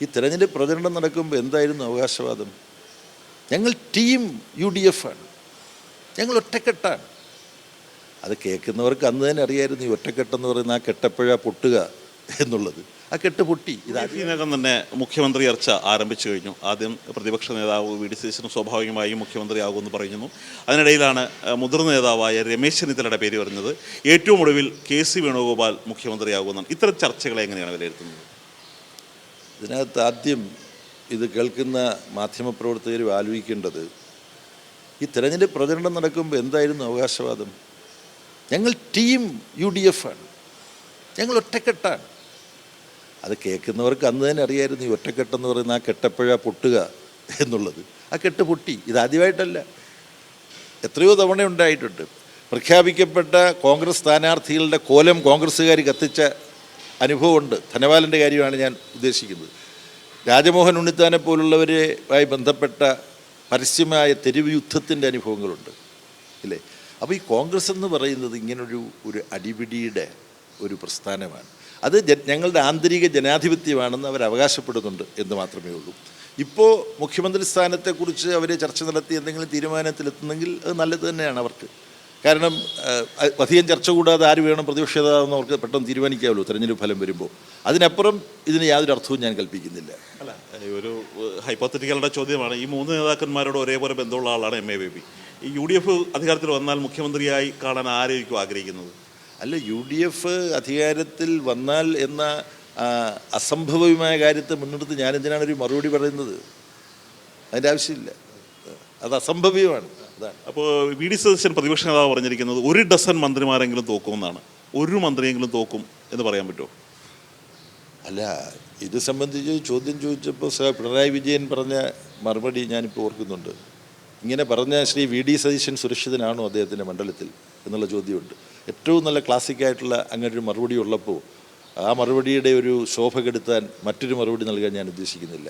ഈ തെരഞ്ഞെടുപ്പ് പ്രചരണം നടക്കുമ്പോൾ എന്തായിരുന്നു അവകാശവാദം? ഞങ്ങൾ ടീം UDF ആണ്, ഞങ്ങൾ ഒറ്റക്കെട്ടാണ്. അത് കേൾക്കുന്നവർക്ക് അന്ന് തന്നെ അറിയായിരുന്നു ഈ ഒറ്റക്കെട്ടെന്ന് പറയുന്ന ആ കെട്ടെപ്പോഴാണ് പൊട്ടുക എന്നുള്ളത്. ആ കെട്ട് പൊട്ടി. ഇതിനകം തന്നെ മുഖ്യമന്ത്രി ചർച്ച ആരംഭിച്ചു കഴിഞ്ഞു. ആദ്യം പ്രതിപക്ഷ നേതാവ് VD സതീശൻ സ്വാഭാവികമായും മുഖ്യമന്ത്രിയാകുമെന്ന് പറയുന്നു. അതിനിടയിലാണ് മുതിർന്ന നേതാവായ രമേശ് ചെന്നിത്തലയുടെ പേര് വരുന്നത്. ഏറ്റവും ഒടുവിൽ KC വേണുഗോപാൽ മുഖ്യമന്ത്രിയാകുമെന്നാണ്. ഇത്തരം ചർച്ചകളെ എങ്ങനെയാണ് വിലയിരുത്തുന്നത്? ഇതിനകത്ത് ആദ്യം ഇത് കേൾക്കുന്ന മാധ്യമപ്രവർത്തകർ ആലോചിക്കേണ്ടത്, ഈ തെരഞ്ഞെടുപ്പ് പ്രചരണം നടക്കുമ്പോൾ എന്തായിരുന്നു അവകാശവാദം? ഞങ്ങൾ ടീം UDF ആണ്, ഞങ്ങൾ ഒറ്റക്കെട്ടാണ്. അത് കേൾക്കുന്നവർക്ക് അന്ന് തന്നെ അറിയായിരുന്നു ഈ ഒറ്റക്കെട്ടെന്ന് പറയുന്ന ആ കെട്ടെപ്പോഴാണ് പൊട്ടുക എന്നുള്ളത്. ആ കെട്ട് പൊട്ടി. ഇതാദ്യമായിട്ടല്ല, എത്രയോ തവണ ഉണ്ടായിട്ടുണ്ട്. പ്രഖ്യാപിക്കപ്പെട്ട കോൺഗ്രസ് സ്ഥാനാർത്ഥികളുടെ കോലം കോൺഗ്രസ്സുകാർ കത്തിച്ച അനുഭവമുണ്ട്. ധനപാലൻ്റെ കാര്യമാണ് ഞാൻ ഉദ്ദേശിക്കുന്നത്. രാജമോഹൻ ഉണ്ണിത്താനെ പോലുള്ളവരുമായി ബന്ധപ്പെട്ട പരസ്യമായ തെരുവ് യുദ്ധത്തിൻ്റെ അനുഭവങ്ങളുണ്ട്, ഇല്ലേ? അപ്പോൾ ഈ കോൺഗ്രസ് എന്ന് പറയുന്നത് ഇങ്ങനൊരു അടിപിടിയുടെ ഒരു പ്രസ്ഥാനമാണ്. അത് ഞങ്ങളുടെ ആന്തരിക ജനാധിപത്യമാണെന്ന് അവർ അവകാശപ്പെടുന്നുണ്ട് എന്ന് മാത്രമേ ഉള്ളൂ. ഇപ്പോൾ മുഖ്യമന്ത്രി സ്ഥാനത്തെക്കുറിച്ച് അവർ ചർച്ച നടത്തി എന്തെങ്കിലും തീരുമാനത്തിലെത്തുന്നെങ്കിൽ അത് നല്ലത് തന്നെയാണ് അവർക്ക്. കാരണം അധികം ചർച്ച കൂടാതെ ആര് വേണം പ്രതിപക്ഷ നേതാവെന്ന് അവർക്ക് പെട്ടെന്ന് തീരുമാനിക്കാമല്ലോ തെരഞ്ഞെടുപ്പ് ഫലം വരുമ്പോൾ. അതിനപ്പുറം ഇതിന് യാതൊരു അർത്ഥവും ഞാൻ കൽപ്പിക്കുന്നില്ല. അല്ല, ഒരു ഹൈപ്പോത്തറ്റിക്കലുടെ ചോദ്യമാണ്. ഈ മൂന്ന് നേതാക്കന്മാരോട് ഒരേപോലെ ബന്ധമുള്ള ആളാണ് MA ബേബി. ഈ UDF അധികാരത്തിൽ വന്നാൽ മുഖ്യമന്ത്രിയായി കാണാൻ ആരായിരിക്കും ആഗ്രഹിക്കുന്നത്? അല്ല, UDF അധികാരത്തിൽ വന്നാൽ എന്ന അസംഭവ്യമായ കാര്യത്തെ മുൻനിർത്തി ഞാനെന്തിനാണ് ഒരു മറുപടി പറയുന്നത്? അതിൻ്റെ ആവശ്യമില്ല, അത് അസംഭവ്യമാണ്. അപ്പോൾ VD സതീശൻ പ്രതിപക്ഷ നേതാവ് പറഞ്ഞിരിക്കുന്നത് 1 ഡസൻ മന്ത്രിമാരെങ്കിലും തോക്കുമെന്നാണ്. ഒരു മന്ത്രിയെങ്കിലും തോക്കും എന്ന് പറയാൻ പറ്റുമോ? അല്ല, ഇത് സംബന്ധിച്ച് ചോദ്യം ചോദിച്ചപ്പോൾ പിണറായി വിജയൻ പറഞ്ഞ മറുപടി ഞാനിപ്പോൾ ഓർക്കുന്നുണ്ട്. ഇങ്ങനെ പറഞ്ഞ ശ്രീ VD സതീശൻ സുരക്ഷിതനാണോ അദ്ദേഹത്തിൻ്റെ മണ്ഡലത്തിൽ എന്നുള്ള ചോദ്യമുണ്ട്. ഏറ്റവും നല്ല ക്ലാസിക്കായിട്ടുള്ള അങ്ങനൊരു മറുപടി ഉള്ളപ്പോൾ ആ മറുപടിയുടെ ഒരു ശോഭ കെടുത്താൻ മറ്റൊരു മറുപടി നൽകാൻ ഞാൻ ഉദ്ദേശിക്കുന്നില്ല.